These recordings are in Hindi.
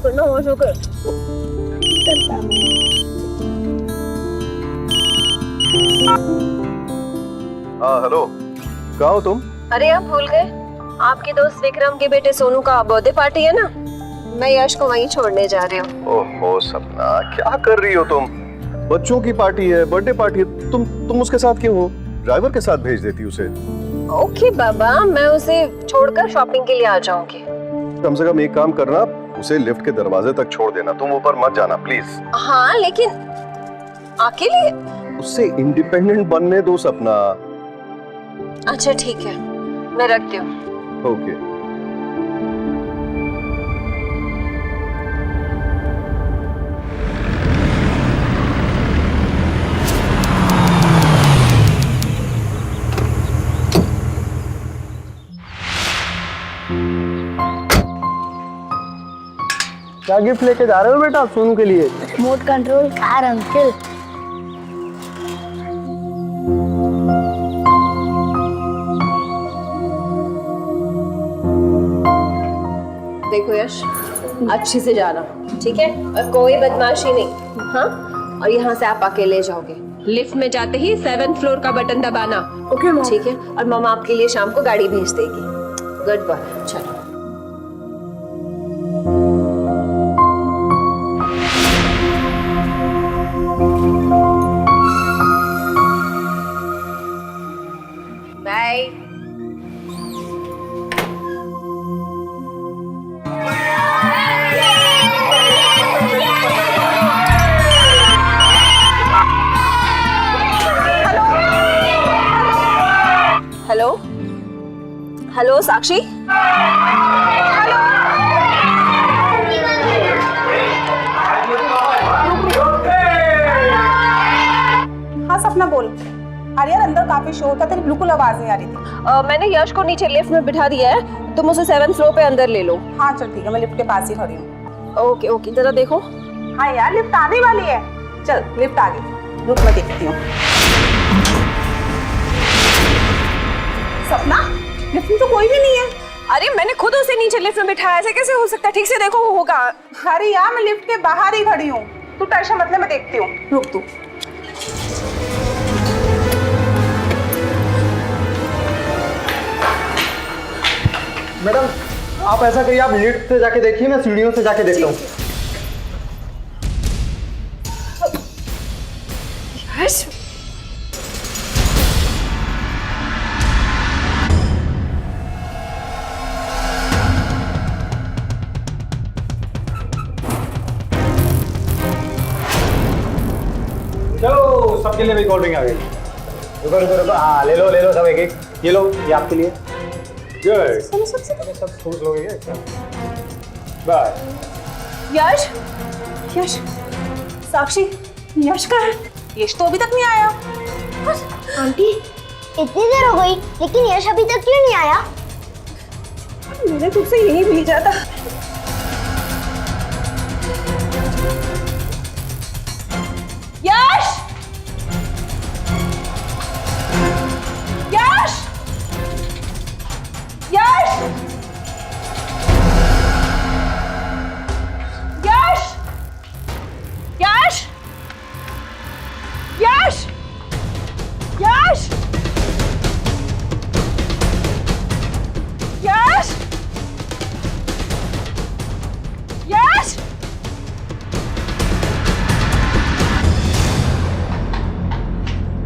शुक्र ना हो शुक्र। हाँ हेलो, कहाँ हो तुम? अरे आप भूल गए, आपके दोस्त विक्रम के बेटे सोनू का बर्थडे पार्टी है ना, मैं यश को वहीं छोड़ने जा रही हूँ। ओहो सपना, क्या कर रही हो तुम? बच्चों की पार्टी है, बर्थडे पार्टी है, तुम उसके साथ क्यों हो? ड्राइवर के साथ भेज देती उसे। ओके बाबा, मैं उसे छोड़कर शॉपिंग के लिए आ जाऊंगी। कम से कम एक काम करना, उसे लिफ्ट के दरवाजे तक छोड़ देना, तुम ऊपर मत जाना प्लीज। हाँ लेकिन अकेले? उससे इंडिपेंडेंट बनने दो सपना। अच्छा ठीक है, मैं रखती हूँ। ओके। क्या गिफ्ट लेके जा रहे हो बेटा सोनू के लिए? Remote control car uncle. देखो यश, अच्छे से जाना, ठीक है? और कोई बदमाशी नहीं, हाँ? और यहाँ से आप अकेले जाओगे। लिफ्ट में जाते ही 7th फ्लोर का बटन दबाना। Okay mom. ठीक है? और मम्मा आपके लिए शाम को गाड़ी भेज देगी। गुड बॉय, चलो। बाय। हेलो हेलो साक्षी। हाँ सपना बोल। अरे यार अंदर काफी शोर था, तेरी बिल्कुल आवाज नहीं आ रही थी। मैंने यश को नीचे लिफ्ट में बिठा दिया है, तुम उसे 7th फ्लोर पे अंदर ले लो। हाँ चल ठीक है, मैं लिफ्ट के पास ही खड़ी हूँ। ओके ओके, जरा देखो। हाँ यार लिफ्ट आने वाली है। चल लिफ्ट आ गई, रुक मैं देखती हूँ। सपना, लिफ्ट में तो कोई भी नहीं है। अरे मैंने खुद उसे नीचे लिफ्ट में बिठाया, ऐसे कैसे हो सकता है? ठीक से देखो, वो होगा। अरे यार मैं लिफ्ट के बाहर ही खड़ी हूँ, तू टेंशन मत ले, मैं देखती हूँ, रुक तू। मैडम आप ऐसा करिए, आप लिफ्ट से जाके देखिए, मैं सीढ़ियों से जाके देखता हूँ। यश, चलो सबके लिए भी कोल्ड ड्रिंक आ गई। रुको रुको रुको, हाँ ले लो सब एक एक। ये लो, ये आपके लिए। गुड। सब फ्रूट लोगे क्या? बाय। यश, यश, साक्षी, यश कहाँ है? यश तो अभी तक नहीं आया। आंटी इतनी देर हो गई लेकिन यश अभी तक क्यों नहीं आया? मैंने तुझसे यही भेजा था। यश! यश! यश! यश! यश! यश! यश! यश! यश!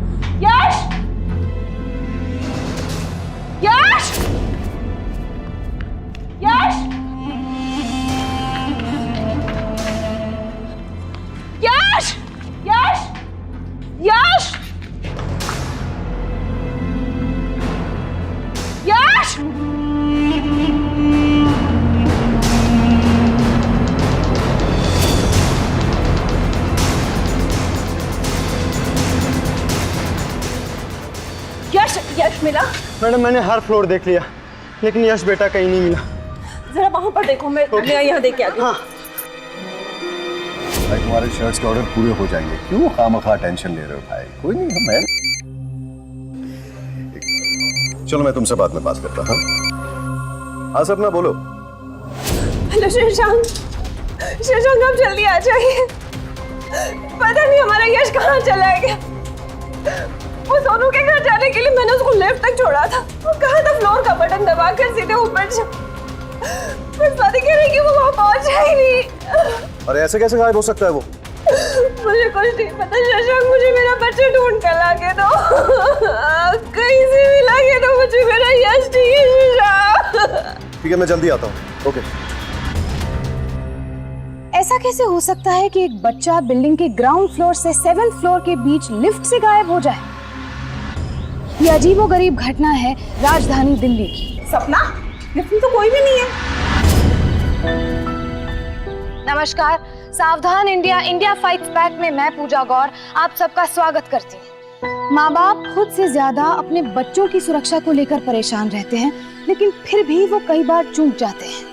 यश! यश! यश! यश! यश! यश! यश! यश, यश मिला? मैडम मैंने हर फ्लोर देख लिया लेकिन यश बेटा कहीं नहीं मिला। जरा वहां पर देखो, मैं यहाँ देख के आती हूँ। हाँ भाई तुम्हारे शर्ट्स के ऑर्डर पूरे हो जाएंगे, क्यों खामखा टेंशन ले रहे हो भाई? कोई नहीं, मैं चलो मैं तुमसे बाद में बात करता हूँ। हाँ सपना बोलो। हेलो श्रीशांत, शशांक आप जल्दी आ जाइए। पता नहीं हमारा यश कहाँ चला गया। वो सोनू के घर जाने के लिए मैंने उसको लिफ्ट तक छोड़ा था। वो कहा था फ्लोर का बटन दबाकर सीधे ऊपर जा। बस बात कह रही कि वो वहाँ पहुँचा ही नहीं। अरे ऐसे कैसे गायब हो सकता है वो? मुझे कुछ नहीं पता शशांक, मुझे मेरा बच्चा ढूंढ कर लाके दो। कहीं से भी लाके दो मुझे मेरा यश चाहिए शशांक। ठीक है, मैं जल्दी आता हूँ। ओके। ऐसा कैसे हो सकता है कि एक बच्चा बिल्डिंग के ग्राउंड फ्लोर से 7th फ्लोर के बीच लिफ्ट से गायब हो जाए? ये अजीबोगरीब घटना है राजधानी दिल्ली की। सपना, लिफ्ट में तो कोई भी नहीं है। नमस्कार, सावधान इंडिया इंडिया फाइट्स बैक में मैं पूजा गौर आप सबका स्वागत करती हूँ। माँ बाप खुद से ज्यादा अपने बच्चों की सुरक्षा को लेकर परेशान रहते हैं, लेकिन फिर भी वो कई बार चूक जाते हैं।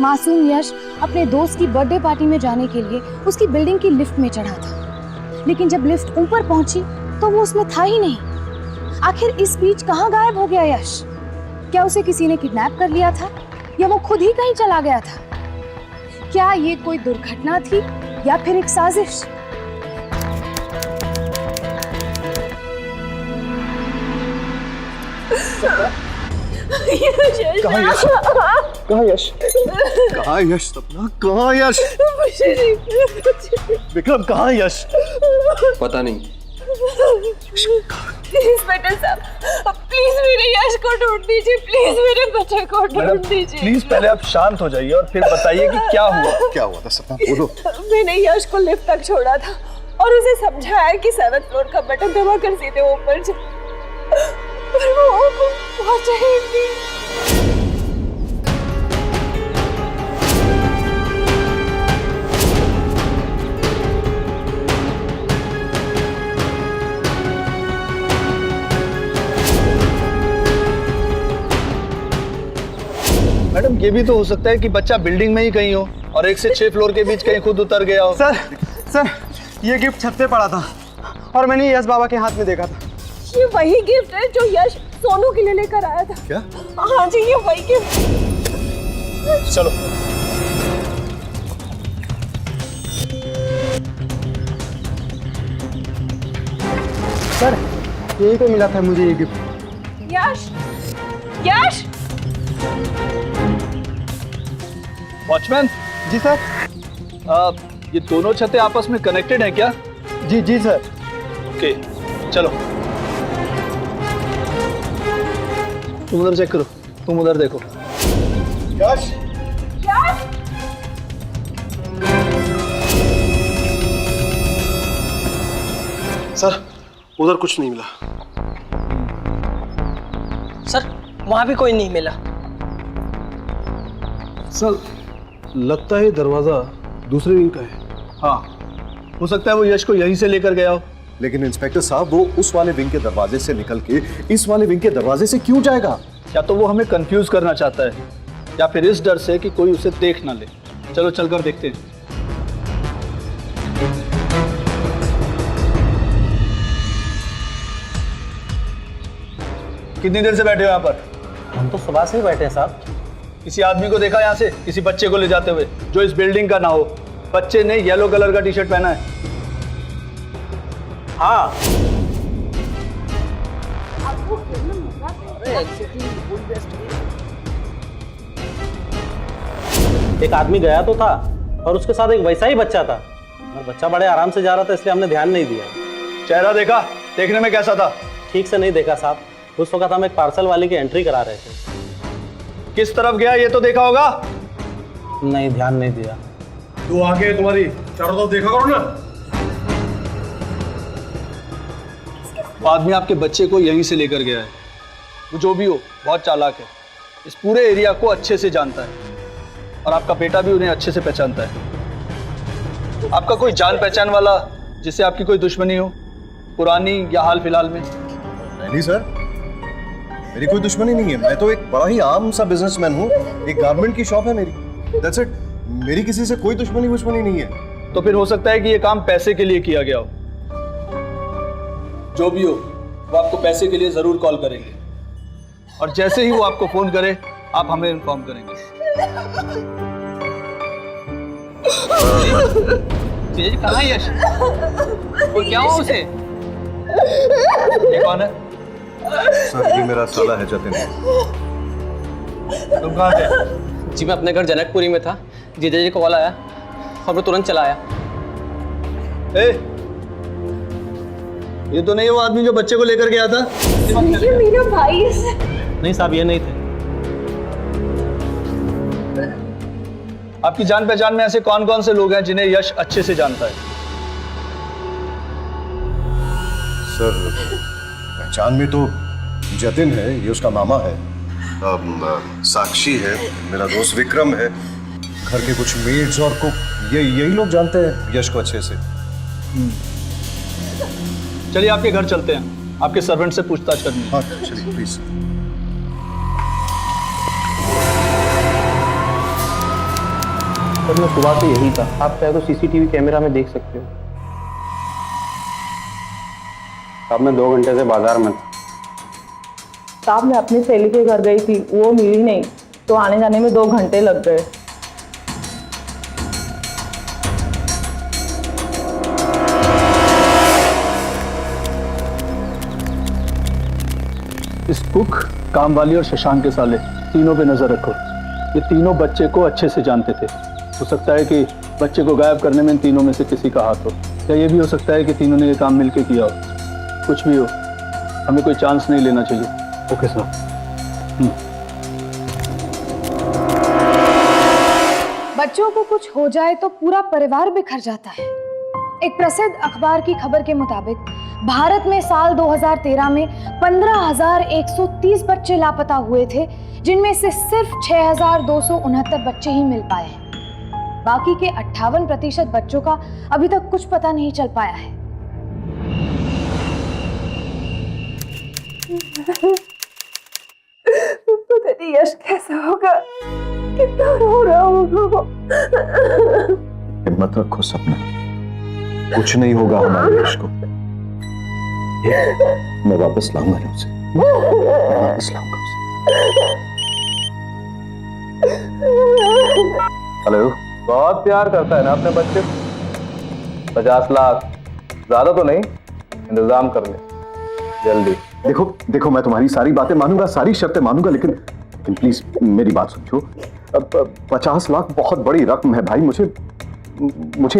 मासूम यश अपने दोस्त की बर्थडे पार्टी में जाने के लिए उसकी बिल्डिंग की लिफ्ट में चढ़ा था, लेकिन जब लिफ्ट ऊपर पहुंची तो वो उसमें था ही नहीं। आखिर इस बीच कहाँ गायब हो गया यश? क्या उसे किसी ने किडनैप कर लिया था या वो खुद ही कहीं चला गया था? क्या ये कोई दुर्घटना थी या फिर एक साजिश? कहाँ यश? कहाँ यश? कहाँ यश? सपना कहाँ यश? विक्रम कहाँ यश? पता नहीं। इंस्पेक्टर साहब प्लीज मेरे यश को ढूंढ दीजिए, प्लीज मेरे बच्चे को ढूंढ दीजिए। प्लीज पहले आप शांत हो जाइए और फिर बताइए कि क्या हुआ। क्या हुआ था सपना, बोलो। मैंने यश को लिफ्ट तक छोड़ा था और उसे समझाया कि 7th फ्लोर का बटन दबाकर सीधे ऊपर जा, पर वो पहुंचा ही नहीं। मैडम, ये भी तो हो सकता है कि बच्चा बिल्डिंग में ही कहीं हो और 1 से 6 फ्लोर के बीच कहीं खुद उतर गया हो। सर ये गिफ्ट छत पे पड़ा था और मैंने यश बाबा के हाथ में देखा था। ये वही गिफ्ट है जो यश सोनू के लिए लेकर आया था। क्या? हाँ जी, ये वही गिफ्ट। चलो। सर यही तो मिला था मुझे ये गिफ्ट। यश, यश। वॉचमैन जी सर। ये दोनों छतें आपस में कनेक्टेड हैं क्या? जी जी सर। ओके, चलो। तुम उधर चेक करो, तुम उधर देखो। यश, यश। सर उधर कुछ नहीं मिला। सर वहां भी कोई नहीं मिला। सर लगता है दरवाजा दूसरे विंग का है। हाँ, हो सकता है वो यश को यहीं से लेकर गया हो। लेकिन इंस्पेक्टर साहब वो उस वाले विंग के दरवाजे से निकल के इस वाले विंग के दरवाजे से क्यों जाएगा? या तो वो हमें कंफ्यूज करना चाहता है या फिर इस डर से कि कोई उसे देख ना ले। चलो चलकर देखते हैं। कितनी देर से बैठे हो यहाँ पर? हम तो सुबह से ही बैठे हैं साहब। किसी आदमी को देखा यहाँ से किसी बच्चे को ले जाते हुए जो इस बिल्डिंग का ना हो? बच्चे ने येलो कलर का टी शर्ट पहना है। हाँ, एक आदमी गया तो था और उसके साथ एक वैसा ही बच्चा था और बच्चा बड़े आराम से जा रहा था, इसलिए हमने ध्यान नहीं दिया। चेहरा देखा? देखने में कैसा था? ठीक से नहीं देखा साहब। उस वक्त हम एक पार्सल वाले की एंट्री करा रहे थे। किस तरफ गया ये तो देखा होगा? नहीं, ध्यान नहीं दिया। तू आगे तुम्हारी चारों तरफ देखा करो ना। आदमी आपके बच्चे को यहीं से लेकर गया है। वो जो भी हो बहुत चालाक है, इस पूरे एरिया को अच्छे से जानता है और आपका बेटा भी उन्हें अच्छे से पहचानता है। आपका कोई जान पहचान वाला जिससे आपकी कोई दुश्मनी हो, पुरानी या हाल फिलहाल में? नहीं सर, मेरी कोई दुश्मनी नहीं है। मैं तो एक बड़ा ही आम सा बिजनेसमैन हूँ। एक गारमेंट की शॉप है मेरी, दैट्स इट। मेरी किसी से कोई दुश्मनी नहीं है। तो फिर हो सकता है कि ये काम पैसे के लिए किया गया हो। जो भी हो वो आपको पैसे के लिए जरूर कॉल करेंगे और जैसे ही वो आपको फोन करे आप हमें इन्फॉर्म करेंगे। जीजा जी कहाँ है यश? वो क्या हुआ उसे? ये कौन है? सर ये मेरा साला है जतिन। तुम कहाँ थे? जी मैं अपने घर जनकपुरी में था, जीजा जी को कॉल आया और मैं तुरंत चला आया। ए, ये तो नहीं वो आदमी जो बच्चे को लेकर गया था? ये मेरा भाई है। नहीं साहब ये नहीं थे। आपकी जान पहचान में ऐसे कौन कौन से लोग हैं जिन्हें यश अच्छे से जानता है? सर पहचान में तो जतिन है, ये उसका मामा है। साक्षी है, मेरा दोस्त विक्रम है, घर के कुछ मेड्स और कुक, यही लोग जानते हैं यश को अच्छे से। चलिए आपके घर चलते हैं, आपके सर्वेंट से पूछताछ करनी है। हाँ चलिए प्लीज। सर मैं सुबह से यही था, आप चाहे तो सीसीटीवी कैमरा में देख सकते हो। अब मैं 2 घंटे से बाजार में था। साहब मैं अपनी सहेली के घर गई थी, वो मिली नहीं, तो आने जाने में 2 घंटे लग गए। इस कुक, कामवाली और शशांक के साले तीनों पे नजर रखो। ये तीनों बच्चे को अच्छे से जानते थे। हो सकता है कि बच्चे को गायब करने में इन तीनों में से किसी का हाथ हो, या ये भी हो सकता है कि तीनों ने ये काम मिलकर किया हो। कुछ भी हो, हमें कोई चांस नहीं लेना चाहिए। Okay sir. बच्चों को कुछ हो जाए तो पूरा परिवार बिखर जाता है। एक प्रसिद्ध अखबार की खबर के मुताबिक भारत में साल 2013 में 15,130 बच्चे लापता हुए थे, जिनमें से सिर्फ 6,269 बच्चे ही मिल पाए हैं। बाकी के 58% बच्चों का अभी तक कुछ पता नहीं चल पाया है। पता नहीं यश कैसा होगा, कितना रो रहा होगा वो। हिम्मत रखो सपना, कुछ नहीं होगा हमारे यश को। मैं वापस लाऊंगा ना उसे, मैं वापस लाऊंगा उसे। हेलो। बहुत प्यार करता है ना अपने बच्चे। 50 लाख ज्यादा तो नहीं, इंतजाम कर ले जल्दी। देखो मैं तुम्हारी सारी बातें मानूंगा, सारी शर्तें मानूंगा, लेकिन प्लीज मेरी बात समझो। अब 50 लाख बहुत बड़ी रकम है भाई, मुझे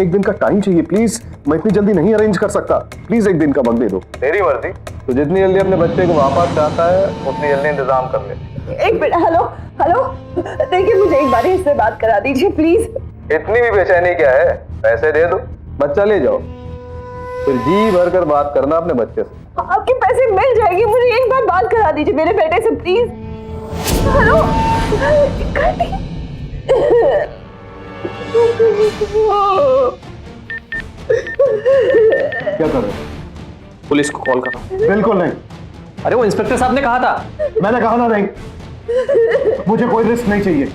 एक दिन का टाइम चाहिए प्लीज। मैं इतनी जल्दी नहीं अरेंज कर सकता, प्लीज एक दिन का वक्त दे दो। तेरी मर्जी, तो जितनी जल्दी अपने बच्चे को वापस चाहता है उतनी जल्दी इंतजाम कर ले। एक मिनट, हेलो हेलो, देखिए मुझे एक बार इससे बात करा दीजिए प्लीज। इतनी भी बेचैनी क्या है, पैसे दे दो, बच्चा ले जाओ, फिर जी भर कर बात करना अपने बच्चे से। आपके पैसे मिल जाएंगे, मुझे एक बार बात करा दीजिए मेरे बेटे से प्लीज। हेलो क्या कर रहे हो? पुलिस को कॉल करो। बिल्कुल नहीं। अरे वो इंस्पेक्टर साहब ने कहा था। मैंने कहा ना नहीं, मुझे कोई रिस्क नहीं चाहिए।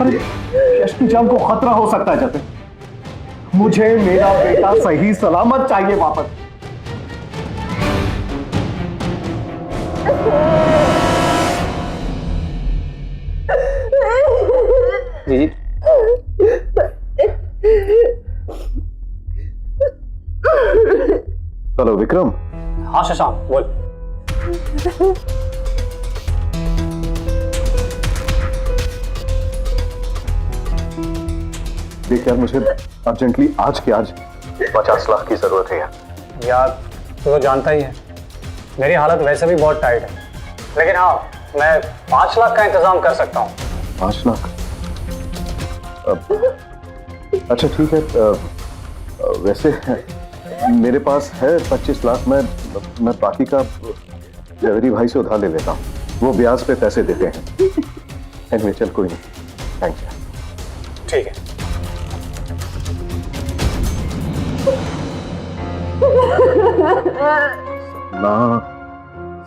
अरे यश की जान को खतरा हो सकता है जतिन, मुझे मेरा बेटा सही सलामत चाहिए वापस। जी हेलो विक्रम। हाँ शशांक बोल। देख यार, मुझे अर्जेंटली आज के आज 50 लाख की जरूरत है यार तू तो जानता ही है मेरी हालत वैसे भी बहुत टाइट है, लेकिन हाँ मैं 5 लाख का इंतजाम कर सकता हूँ। 5 लाख? अच्छा ठीक है, वैसे मेरे पास है 25 लाख। मैं बाकी का जवेरी भाई से उधार ले लेता हूँ, वो ब्याज पे पैसे देते हैं। एनीवे चल कोई नहीं, थैंक्स यार। ठीक है।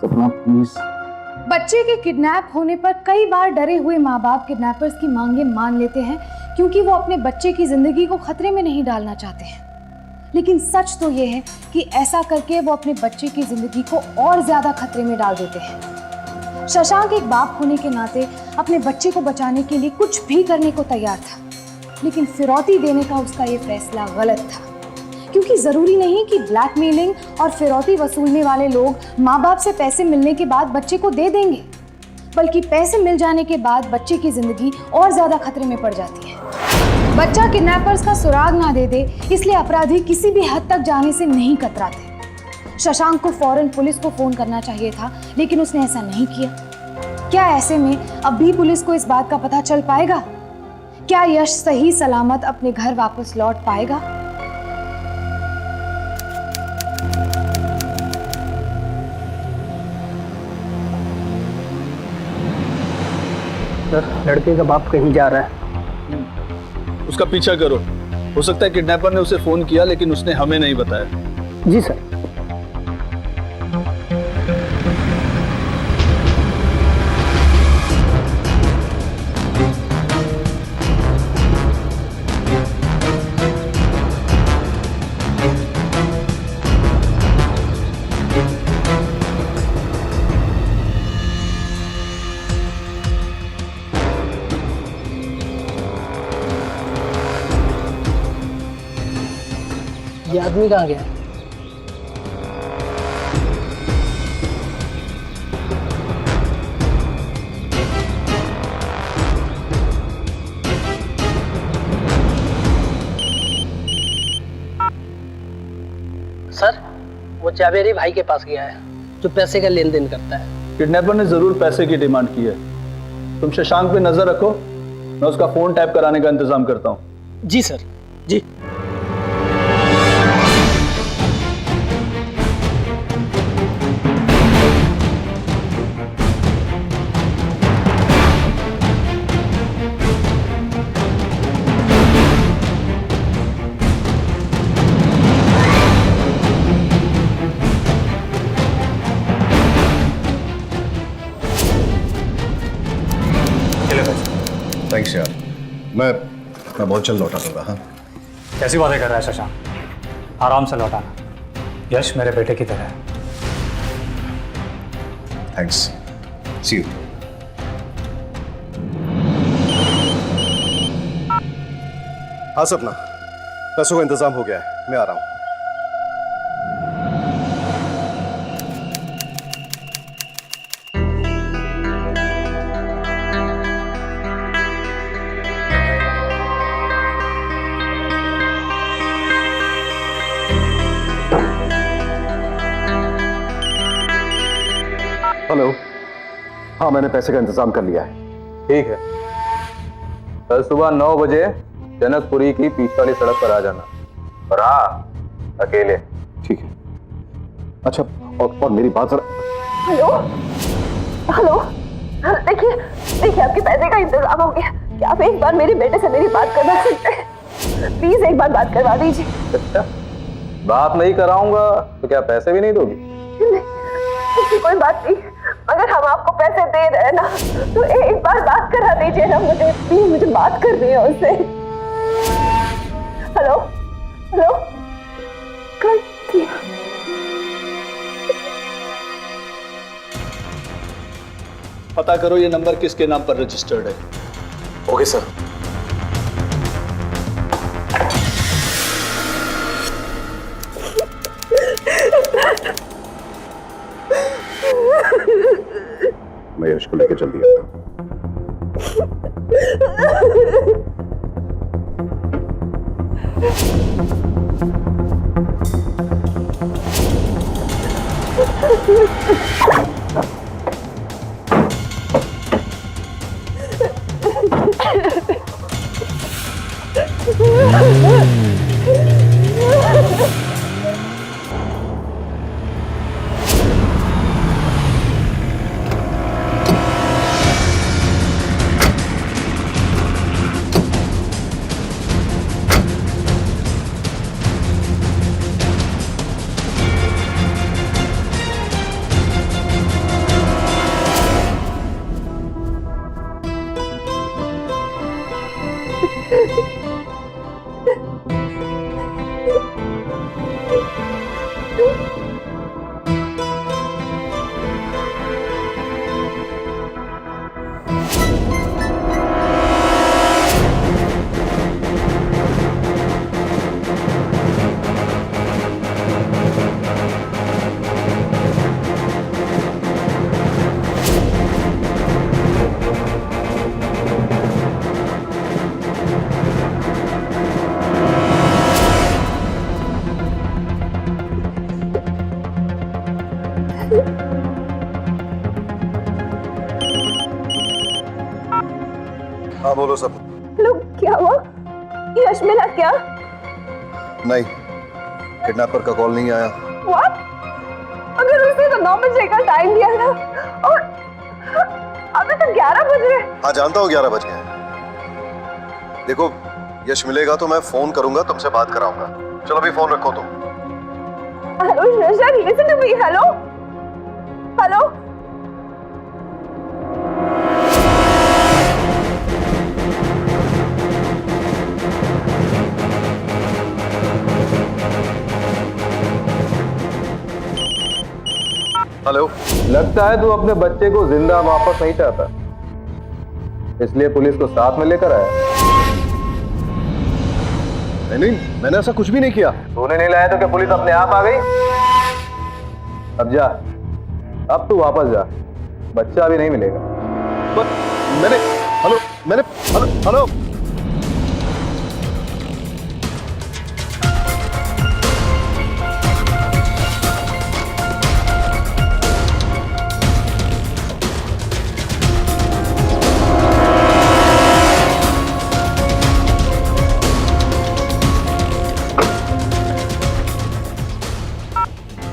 सपना प्लीज। बच्चे के किडनैप होने पर कई बार डरे हुए माँ बाप किडनैपर्स की मांगे मान लेते हैं, क्योंकि वो अपने बच्चे की जिंदगी को खतरे में नहीं डालना चाहते हैं। लेकिन सच तो ये है कि ऐसा करके वो अपने बच्चे की जिंदगी को और ज्यादा खतरे में डाल देते हैं। शशांक एक बाप होने के नाते अपने बच्चे को बचाने के लिए कुछ भी करने को तैयार था, लेकिन फिरौती देने का उसका ये फैसला गलत था, क्योंकि जरूरी नहीं कि ब्लैकमेलिंग और फिरौती वसूलने वाले लोग माँ बाप से पैसे मिलने के बाद बच्चे को दे देंगे, बल्कि पैसे मिल जाने के बाद बच्चे की जिंदगी और ज्यादा खतरे में पड़ जाती है। बच्चा किडनैपर्स का सुराग ना दे दे, इसलिए अपराधी किसी भी हद तक जाने से नहीं कतराते। शशांक को फौरन पुलिस को फोन करना चाहिए था, लेकिन उसने ऐसा नहीं किया। क्या ऐसे में अब भी पुलिस को इस बात का पता चल पाएगा? क्या यश सही सलामत अपने घर वापस लौट पाएगा? सर, लड़के का बाप कहीं जा रहा है। उसका पीछा करो। हो सकता है किडनैपर ने उसे फोन किया, लेकिन उसने हमें नहीं बताया। जी सर। ये आदमी कहाँ गया? सर, वो जावेरी भाई के पास गया है, जो पैसे का लेन देन करता है। किडनैपर ने जरूर पैसे की डिमांड की है। तुम शशांक पे नजर रखो, मैं उसका फोन टैप कराने का इंतजाम करता हूँ। जी सर, जी। थैंक्स यार, मैं बहुत जल्द लौटा दूंगा। हाँ, कैसी बातें कर रहा है शशांक? आराम से लौटाना। यश मेरे बेटे की तरह है। Thanks, see you. हाँ सपना, पैसों का इंतजाम हो गया है, मैं आ रहा हूँ। हेलो, हाँ मैंने पैसे का इंतजाम कर लिया है। ठीक है, कल सुबह 9 बजे जनकपुरी की पीछे वाली सड़क पर आ जाना, और हाँ, अकेले। ठीक है। अच्छा, और मेरी बात जरा। हेलो हेलो, देखिए देखिए, आपके पैसे का इंतजाम हो गया। क्या आप एक बार मेरे बेटे से मेरी बात करवा सकते हैं? प्लीज एक बार बात करवा दीजिए। अच्छा, बात नहीं कराऊंगा तो क्या पैसे भी नहीं दोगी? उसकी कोई बात नहीं, अगर हम आपको पैसे दे रहे हैं ना, तो एक बार बात करा दीजिए ना मुझे, प्लीज। मुझे बात करनी है उससे। हेलो हेलो, कर दिया। पता करो ये नंबर किसके नाम पर रजिस्टर्ड है। Okay sir. मैं यश को लेकर जल्दी आता हूँ। बोलो सब। हेलो, क्या हुआ? यश मिला क्या? नहीं, किडनैपर का कॉल नहीं आया। What? अगर उसने तो 9 बजे का टाइम दिया था और अभी तो 11 बज रहे हैं। हाँ जानता हूँ 11 बज गए हैं। देखो यश मिलेगा तो मैं फोन करूंगा, तुमसे बात कराऊंगा। चलो अभी फोन रखो तुम। Hello Shashank, listen to me. Hello hello. Hello. लगता है तू अपने बच्चे को जिंदा वापस नहीं चाहता, इसलिए पुलिस को साथ में लेकर आया। नहीं, मैंने ऐसा कुछ भी नहीं किया। तूने नहीं लाया तो क्या पुलिस अपने आप आ गई? अब जा, अब तू वापस जा, बच्चा अभी नहीं मिलेगा। मैंने हेलो हेलो।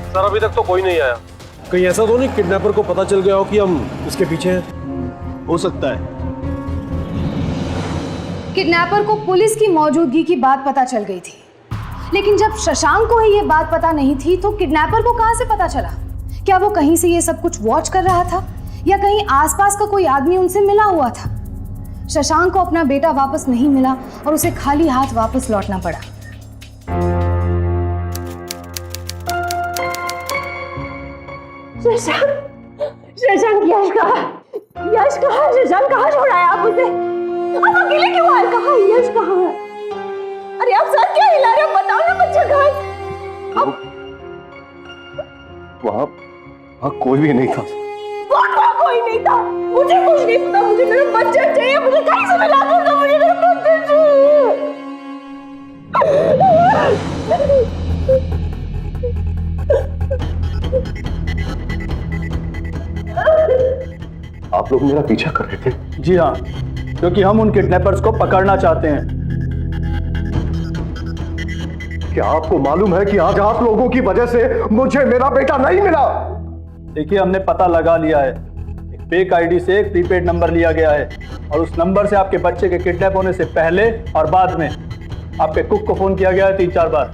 सर अभी तक तो कोई नहीं आया। कहीं ऐसा तो नहीं किडनैपर को पता चल गया हो कि हम इसके पीछे हैं? हो सकता है। किडनैपर को पुलिस की मौजूदगी की बात पता चल गई थी, लेकिन जब शशांक को ही ये बात पता नहीं थी तो किडनैपर को कहां से पता चला? क्या वो कहीं से ये सब कुछ वॉच कर रहा था या कहीं आसपास का कोई आदमी उनसे मिला हुआ था? शशांक को अपना बेटा वापस नहीं मिला और उसे खाली हाथ वापस लौटना पड़ा। शशांक यश कहाँ? यश कहाँ? शशांक कहाँ छोड़ा है आप उसे? आप अकेले क्यों आए? कहाँ यश कहाँ है? अरे आप सर क्या हिला रहे हो? बताओ ना बच्चा कहाँ है? वहाँ कोई भी नहीं था। वहाँ कोई नहीं था? मुझे कुछ नहीं पता। मुझे मेरा बच्चा चाहिए। मुझे कहीं से मिला दो। मुझे मेरा बच्चा चाहिए। आप लोग मेरा पीछा कर रहे थे? जी हाँ, क्योंकि हम उन किडनैपर्स को पकड़ना चाहते हैं। क्या आपको मालूम है कि आज आप लोगों की वजह से मुझे मेरा बेटा नहीं मिला? देखिए, हमने पता लगा लिया है। एक फेक आईडी से एक प्रीपेड नंबर लिया गया है और उस नंबर से आपके बच्चे के किडनैप होने से पहले और बाद में आपके कुक को फोन किया गया है 3-4 बार।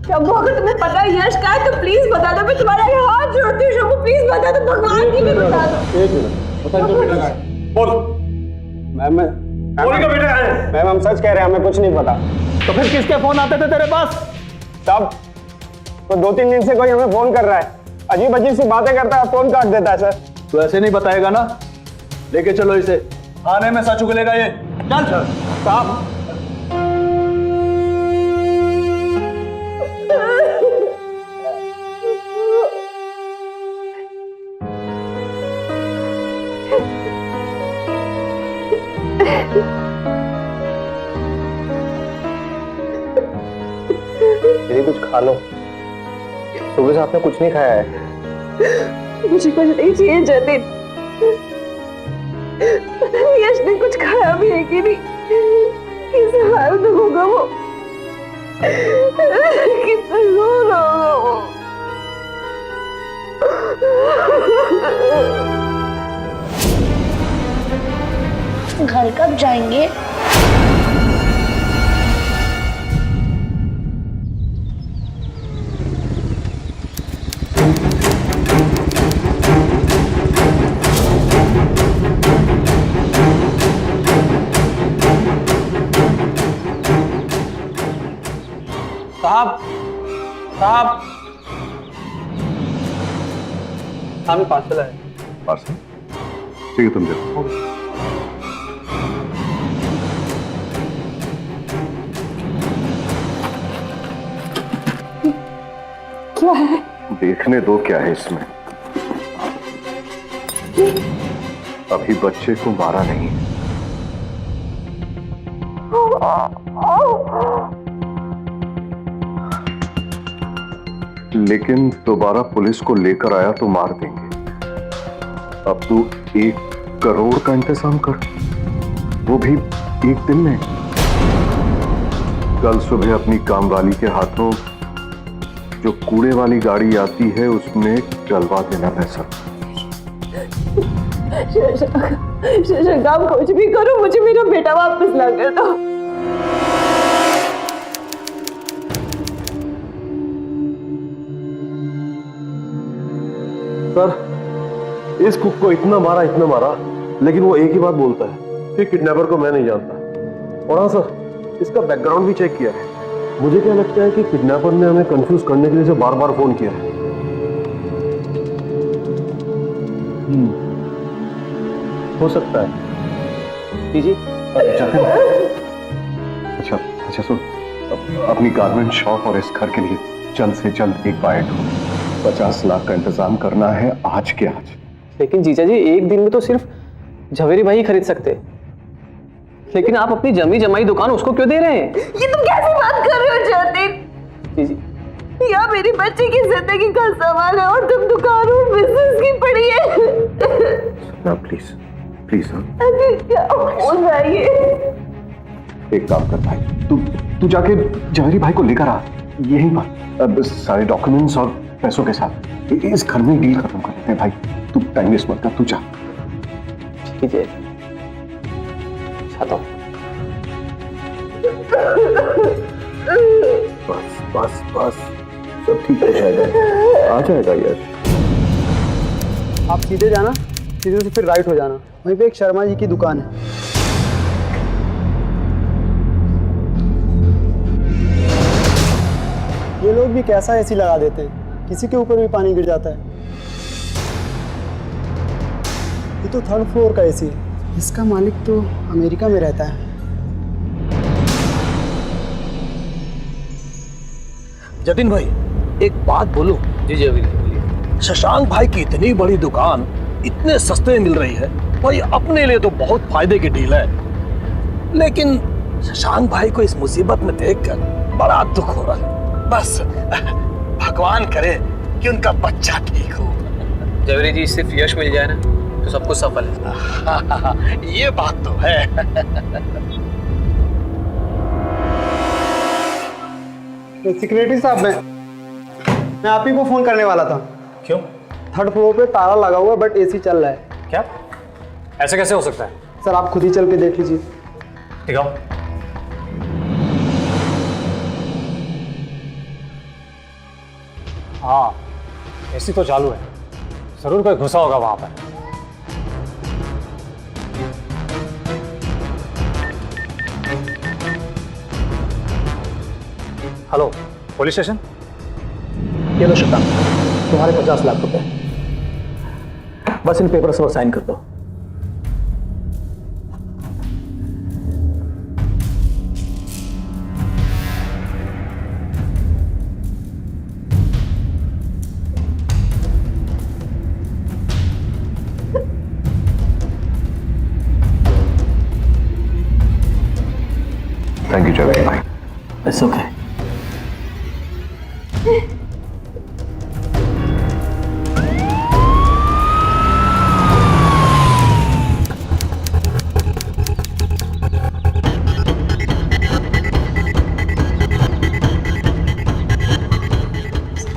शंभू, अगर तुम्हें पता है यश का है तो प्लीज बता दो। मैं तुम्हारा हाथ जोड़ती हूँ शंभू, प्लीज बता दो। भगवान की भी बता दो। एक मिनट, बता दो बेटा कहाँ है? बोल। मैम मैम हम सच कह रहे हैं, हमें कुछ नहीं पता। तो फिर किसके फोन आते थे तेरे पास? साहब, तो 2-3 दिन से कोई हमें फोन कर रहा है, अजीब अजीब सी बातें करता है, फोन काट देता है सर। तो ऐसे नहीं बताएगा ना? लेके चलो इसे थाने में, सच उगलेगा ये। चल सर। साहब दीदी कुछ खा लो, सुबह से आपने कुछ नहीं खाया है। मुझे कुछ नहीं चाहिए जतिन। पता नहीं यश ने कुछ खाया भी है कि नहीं। किस हाल में होगा वो? कितना रो रहा होगा वो? घर कब जाएंगे? साहब साहब, हमें पार्सल है। पार्सल? ठीक है, तुम जाओ। क्या है? देखने दो क्या है इसमें। अभी बच्चे को मारा नहीं। लेकिन दोबारा पुलिस को लेकर आया तो मार देंगे। अब तू एक करोड़ का इंतजाम कर, वो भी एक दिन में। कल सुबह अपनी कामवाली के हाथों जो कूड़े वाली गाड़ी आती है उसमें डलवा देना पैसा। शशांक आप कुछ भी करो, मुझे मेरा बेटा वापस ला कर दो। सर, इस कुक को इतना मारा, लेकिन वो एक ही बात बोलता है कि किडनैपर को मैं नहीं जानता। और हाँ सर, इसका बैकग्राउंड भी चेक किया है। मुझे क्या लगता है कि किडनैपर ने हमें कंफ्यूज करने के लिए से बार बार फोन किया है। हो सकता है। जी अच्छा सुन, अपनी गारमेंट शॉप और इस घर के लिए जल्द से जल्द एक बाइट हो। 50 लाख का इंतजाम करना है आज के आज। लेकिन जीजा जी, एक दिन में तो सिर्फ झवेरी भाई खरीद सकते, लेकिन आप अपनी जमी जमाई दुकान उसको क्यों दे रहे हैं? ये तुम कैसी बात कर रहे हो जतिन? जी, यह मेरी बच्ची की जिंदगी का सवाल है और तुम दुकान और बिजनेस की पड़ी है। ना प्लीज हाँ। क्या हो रहा है ये? एक काम कर भाई, तू जाके जवेरी भाई को लेकर आ, यही बात। अब सारे डॉक्यूमेंट्स और पैसों के साथ इस घर में डील खत्म कर देते हैं भाई। तू टाइम वेस्ट मत कर, तू जा। ठीक है, बस सब ठीक हो जाएगा, आ जाएगा यार। आप सीधे जाना, सीधे से फिर राइट हो जाना, वहीं पे एक शर्मा जी की दुकान है। ये लोग भी कैसा एसी लगा देते हैं, किसी के ऊपर भी पानी गिर जाता है। ये तो 3rd फ्लोर का एसी है, इसका मालिक तो अमेरिका में रहता है। जतिन भाई, एक बात बोलूं? जी जी, अभी बोलिए। शशांक भाई की इतनी बड़ी दुकान इतने सस्ते मिल रही है भाई, अपने लिए तो बहुत फायदे की डील है। लेकिन शशांक भाई को इस मुसीबत में देखकर बड़ा दुख हो रहा है। बस भगवान करे कि उनका बच्चा ठीक हो। झवेरी जी, सिर्फ यश मिल जाए ना तो सब कुछ सफल है। ये बात तो है। सेक्रेटरी साहब, मैं आप ही को फोन करने वाला था। क्यों? 3rd फ्लोर पे ताला लगा हुआ है बट एसी चल रहा है। क्या? ऐसे कैसे हो सकता है? सर आप खुद ही चल के देख लीजिए। ठीक है। हाँ, एसी तो चालू है, जरूर कोई घुसा होगा वहां पर। Hello, police station? ये लो शशांक, तुम्हारे 50 लाख रुपए, बस इन पेपर्स पर साइन कर दो। थैंक यू जवेरी भाई। It's okay.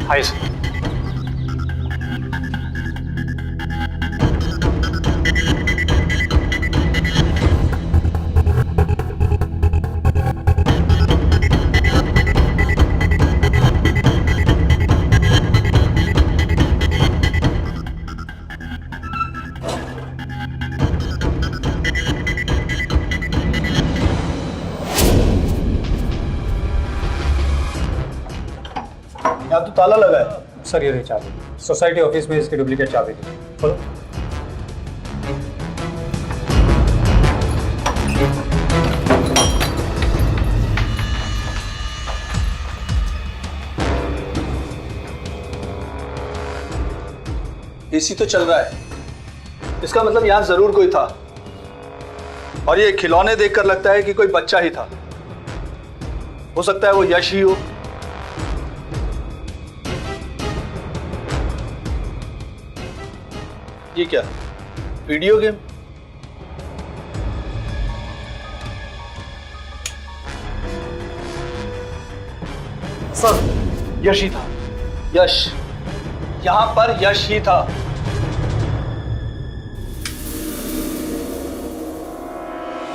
Hi sir. यहाँ तो ताला लगा है। सर ये रही चाबी, सोसाइटी ऑफिस में इसकी डुप्लीकेट चाबी थी। खोलो। एसी तो चल रहा है, इसका मतलब यहाँ जरूर कोई था। और ये खिलौने देखकर लगता है कि कोई बच्चा ही था। हो सकता है वो यश ही हो। ये क्या, वीडियो गेम? सर यश ही था। यश, यहां पर यश ही था।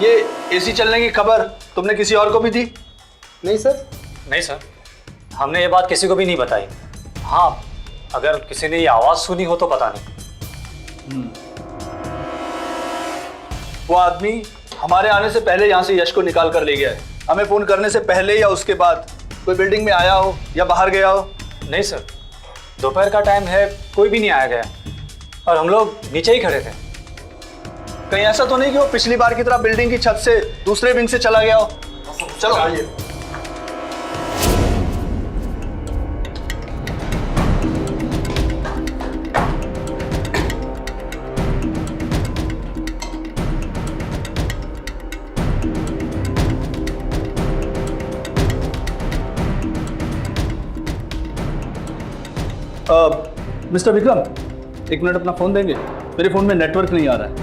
ये एसी चलने की खबर तुमने किसी और को भी दी? नहीं सर। नहीं सर, हमने ये बात किसी को भी नहीं बताई। हाँ, अगर किसी ने ये आवाज सुनी हो तो पता नहीं। वो आदमी हमारे आने से पहले यहाँ से यश को निकाल कर ले गया है। हमें फोन करने से पहले या उसके बाद कोई बिल्डिंग में आया हो या बाहर गया हो? नहीं सर, दोपहर का टाइम है, कोई भी नहीं आया गया और हम लोग नीचे ही खड़े थे। कहीं ऐसा तो नहीं कि वो पिछली बार की तरह बिल्डिंग की छत से दूसरे विंग से चला गया हो? चलो आइए। मिस्टर विक्रम, एक मिनट अपना फोन देंगे? मेरे फोन में नेटवर्क नहीं आ रहा है।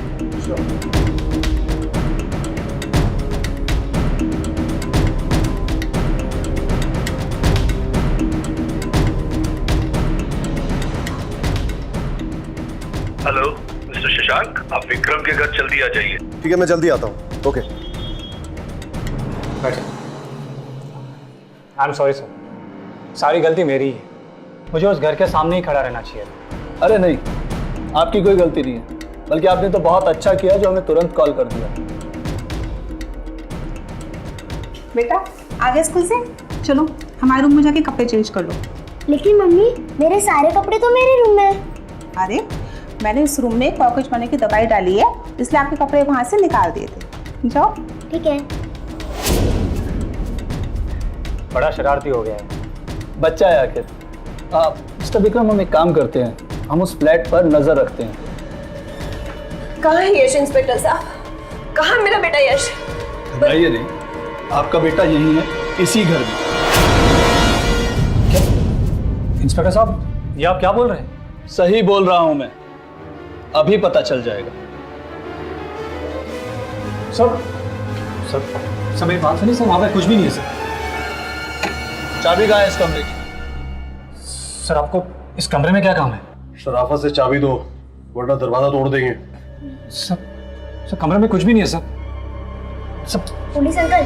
हेलो मिस्टर शशांक, आप विक्रम के घर जल्दी आ जाइए। ठीक है, मैं जल्दी आता हूँ। Okay. I am sorry sir, सारी गलती मेरी है। मुझे उस घर के सामने ही खड़ा रहना चाहिए। अरे नहीं, आपकी कोई गलती नहीं है, बल्कि आपने तो बहुत अच्छा किया जो हमें तुरंत कॉल कर दिया। बेटा आ गए स्कूल से? चलो हमारे रूम में जाके कपड़े चेंज कर लो। लेकिन मम्मी, मेरे सारे कपड़े तो मेरे रूम में हैं। अरे मैंने इस रूम में कॉकरोच बनने की दवाई डाली है, इसलिए आपके कपड़े वहां से निकाल दिए थे। जाओ। ठीक है। बड़ा शरारती हो गया है। बच्चा है आखिर। मिस्टर विक्रम, हम एक काम करते हैं, हम उस फ्लैट पर नजर रखते हैं। कहाँ है यश इंस्पेक्टर साहब? कहाँ मेरा बेटा यश? घबराइए नहीं, आपका बेटा यही है, इसी घर में। क्या इंस्पेक्टर साहब, ये आप क्या बोल रहे हैं? सही बोल रहा हूं मैं, अभी पता चल जाएगा। सर सर सर मेरी बात सुनिए सर, वहां पे कुछ भी नहीं है सर। चाबी कहाँ है इस कमरे की? सर आपको इस कमरे में क्या काम है? शराफत से चाबी दो, वरना दरवाजा तोड़ देंगे। सर कमरे में कुछ भी नहीं है सर। पुलिस अंकल,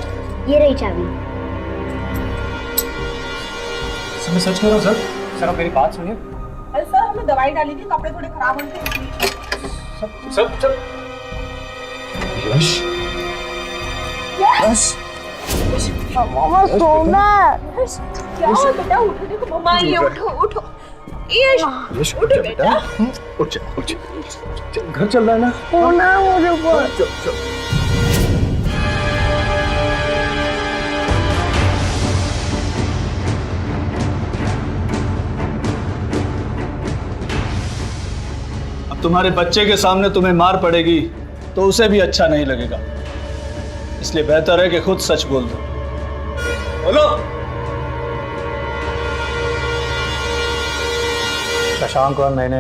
ये रही चाबी। सर मैं सच कह रहा हूँ सर। सर आप मेरी बात सुनिए। अरे सर, हमने दवाई डाली थी, कपड़े थोड़े खराब हो गए। सर यश यश मामा सोना। क्या हुआ बेटा? उठो, देखो मम्मा आई है। उठो उठो। यश उठो बेटा। उठ जा, घर चल रहा है ना? सोना मुझे बहुत। चल। अब तुम्हारे बच्चे के सामने तुम्हें मार पड़ेगी तो उसे भी अच्छा नहीं लगेगा, इसलिए बेहतर है कि खुद सच बोल दो। बोलो। शशांक और मैंने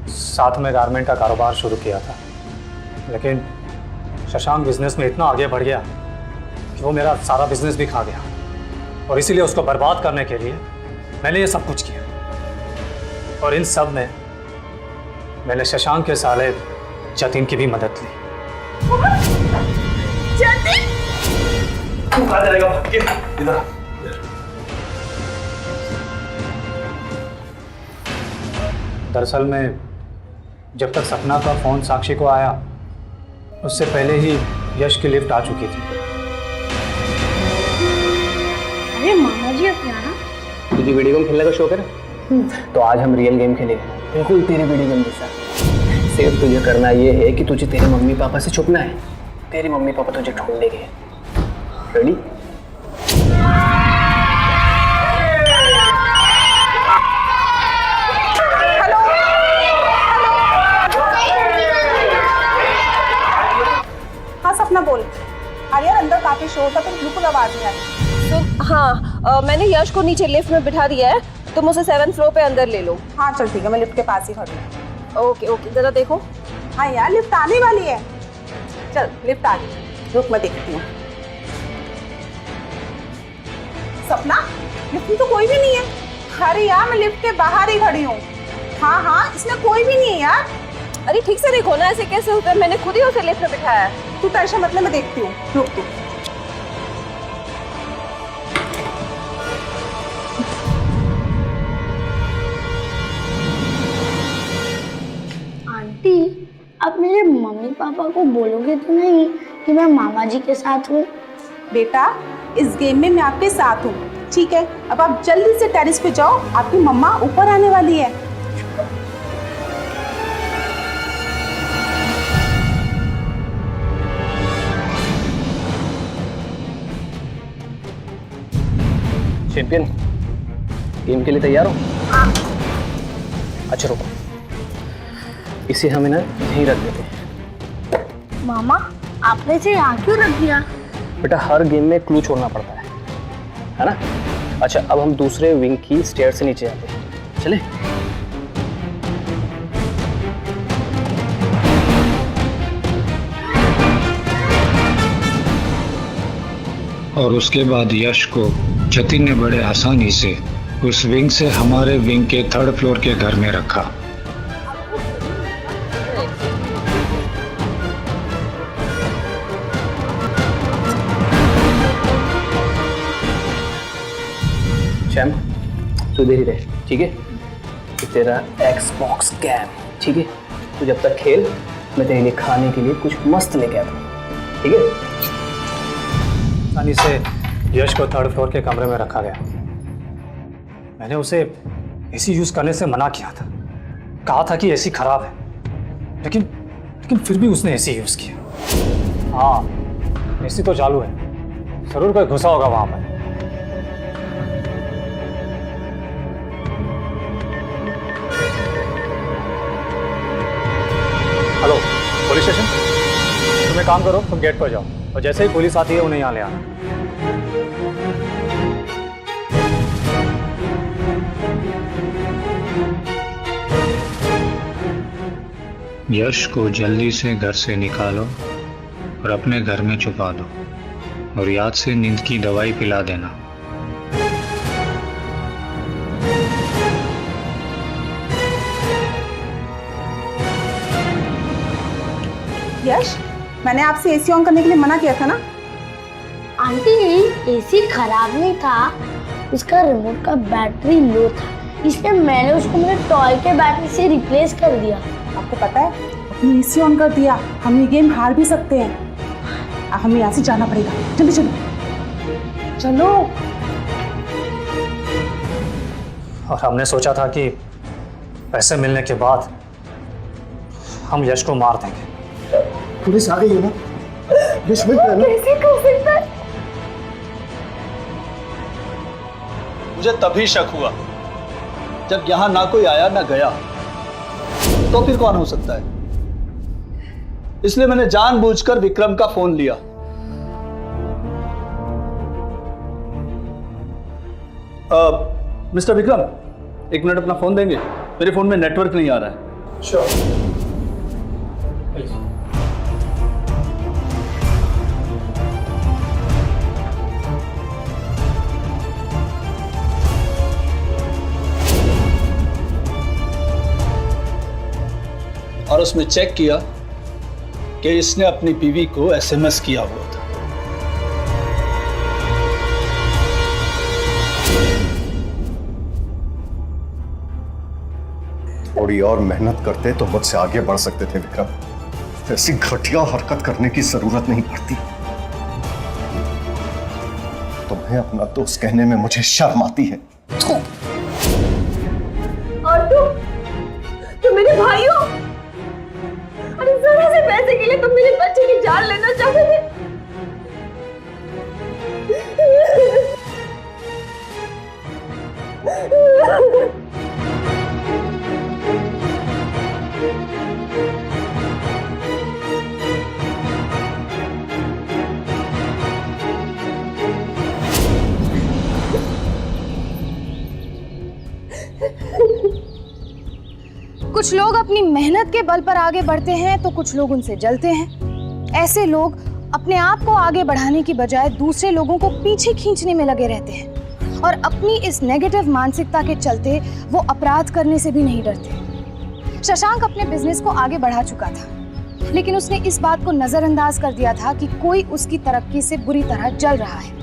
साथ में गारमेंट का कारोबार शुरू किया था, लेकिन शशांक बिजनेस में इतना आगे बढ़ गया कि वो मेरा सारा बिजनेस भी खा गया, और इसीलिए उसको बर्बाद करने के लिए मैंने ये सब कुछ किया। और इन सब में मैंने शशांक के साले जतिन की भी मदद ली। तू कहाँ जाएगा? इधर। दरअसल में जब तक सपना का फोन साक्षी को आया, उससे पहले ही यश की लिफ्ट आ चुकी थी। अरे मामा जी, अब यार तुझे वीडियो गेम खेलने का शौक है ना? तो आज हम रियल गेम खेलेंगे, बिल्कुल तेरे वीडियो गेम जैसा। सिर्फ तुझे करना ये है कि तुझे तेरे मम्मी पापा से छुपना है, तेरे मम्मी पापा तुझे ढूंढेंगे। रेडी? हाँ सपना बोल। अरे यार अंदर काफी शोर था, तो बिल्कुल आवाज नहीं आ रही। तो हाँ, मैंने यश को नीचे लिफ्ट में बिठा दिया है, तुम उसे 7th फ्लोर पे अंदर ले लो। हाँ चल ठीक है, मैं लिफ्ट के पास ही खड़ी हूँ। ओके ओके, जरा देखो। हाँ यार, लिफ्ट आने वाली है। चल लिफ्ट आ गई, रुक मैं देखती हूँ। सपना लिफ्ट में तो कोई भी नहीं है। अरे यार मैं लिफ्ट के बाहर ही खड़ी हूँ। हाँ हाँ इसमें कोई भी नहीं है यार। अरे ठीक से देखो ना, ऐसे कैसे होता है? मैंने खुद ही उसे लिफ्ट में बिठाया है। तू टेंशन मतलब मैं देखती हूँ, रुक तू। आंटी आप मेरे मम्मी पापा को बोलोगे तो नहीं कि मैं मामा जी के साथ हूँ? बेटा इस गेम में मैं आपके साथ हूँ, ठीक है? अब आप जल्दी से टेरेस पे जाओ, आपकी मम्मा ऊपर आने वाली है। चैंपियन, गेम के लिए तैयार हो? अच्छा रुको, इसे हम ना यहीं रख देते हैं। मामा आपने इसे यहाँ क्यों रख दिया? बेटा हर गेम में क्लू छोड़ना पड़ता है ना? अच्छा अब हम दूसरे विंग की स्टेयर से नीचे आते हैं, चले? और उसके बाद यश को जतिन ने बड़े आसानी से उस विंग से हमारे विंग के 3rd फ्लोर के घर में रखा। चैम्प तू इधर ही रहे, ठीक है? तेरा Xbox गेम, ठीक है? तू जब तक खेल, मैं तेरे लिए खाने के लिए कुछ मस्त लेके आता हूँ, ठीक है? आसानी से यश को 3rd फ्लोर के कमरे में रखा गया। मैंने उसे एसी यूज करने से मना किया था, कहा था कि एसी खराब है, लेकिन फिर भी उसने एसी यूज किया। हाँ एसी तो चालू है, जरूर कोई घुसा होगा वहां पर। हेलो पुलिस स्टेशन, तुम एक काम करो, तुम गेट पर जाओ और जैसे ही पुलिस आती है उन्हें यहाँ ले आना। यश को जल्दी से घर से निकालो और अपने घर में छुपा दो, और याद से नींद की दवाई पिला देना। यश मैंने आपसे एसी ऑन करने के लिए मना किया था ना? आंटी एसी खराब नहीं था, उसका रिमोट का बैटरी लो था, इसलिए मैंने उसको मेरे टॉय के बैटरी से रिप्लेस कर दिया। आपको पता है अपनी एसी ऑन कर दिया, हम ये गेम हार भी सकते हैं। हमें यहाँ से जाना पड़ेगा, जल्दी चलो चलो। और हमने सोचा था कि पैसे मिलने के बाद हम यश को मार देंगे। पुलिस आ गई है ना? यश मिल गया ना? कैसे कर सकता है? मुझे तभी शक हुआ जब यहां ना कोई आया ना गया, तो फिर कौन हो सकता है? इसलिए मैंने जानबूझकर विक्रम का फोन लिया। मिस्टर विक्रम, 1 मिनट अपना फोन देंगे? मेरे फोन में नेटवर्क नहीं आ रहा है। श्योर। और उसमें चेक किया कि इसने अपनी बीवी को एसएमएस किया हुआ था। थोड़ी और मेहनत करते तो मुझसे आगे बढ़ सकते थे विक्रम। ऐसी घटिया हरकत करने की जरूरत नहीं पड़ती। तुम्हें अपना दोस्त कहने में मुझे शर्म आती है। और तुम मेरे भाई हो, अरे जरा से पैसे के लिए तुम मेरे बच्चे की जान लेना चाहते थे। कुछ लोग अपनी मेहनत के बल पर आगे बढ़ते हैं तो कुछ लोग उनसे जलते हैं। ऐसे लोग अपने आप को आगे बढ़ाने की बजाय दूसरे लोगों को पीछे खींचने में लगे रहते हैं। और अपनी इस नेगेटिव मानसिकता के चलते वो अपराध करने से भी नहीं डरते। शशांक अपने बिजनेस को आगे बढ़ा चुका था, लेकिन उसने इस बात को नजरअंदाज कर दिया था कि कोई उसकी तरक्की से बुरी तरह जल रहा है।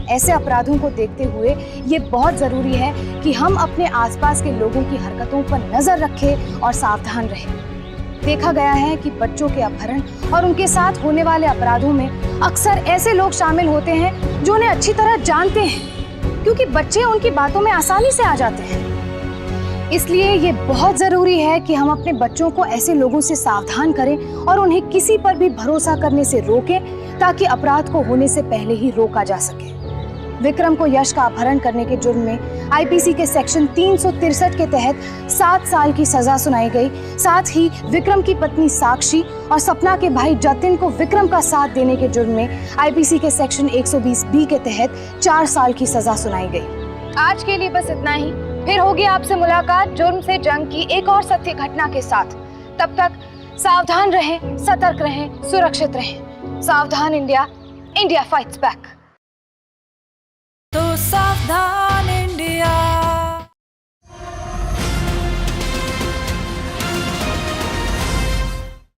ऐसे अपराधों को देखते हुए ये बहुत जरूरी है कि हम अपने आसपास के लोगों की हरकतों पर नजर रखें और सावधान रहें। देखा गया है कि बच्चों के अपहरण और उनके साथ होने वाले अपराधों में अक्सर ऐसे लोग शामिल होते हैं जो उन्हें अच्छी तरह जानते हैं, क्योंकि बच्चे उनकी बातों में आसानी से आ जाते हैं। इसलिए ये बहुत जरूरी है कि हम अपने बच्चों को ऐसे लोगों से सावधान करें और उन्हें किसी पर भी भरोसा करने से रोकें, ताकि अपराध को होने से पहले ही रोका जा सके। विक्रम को यश का अपहरण करने के जुर्म में आईपीसी के सेक्शन 363 के तहत 7 साल की सजा सुनाई गई। साथ ही विक्रम की पत्नी साक्षी और सपना के भाई जतिन को विक्रम का साथ देने के जुर्म में आईपीसी के सेक्शन 120B के तहत 4 साल की सजा सुनाई गई। आज के लिए बस इतना ही। फिर होगी आपसे मुलाकात जुर्म से जंग की एक और सत्य घटना के साथ। तब तक सावधान रहें, सतर्क रहें, सुरक्षित रहें। सावधान इंडिया, इंडिया फाइट्स बैक। तो सावधान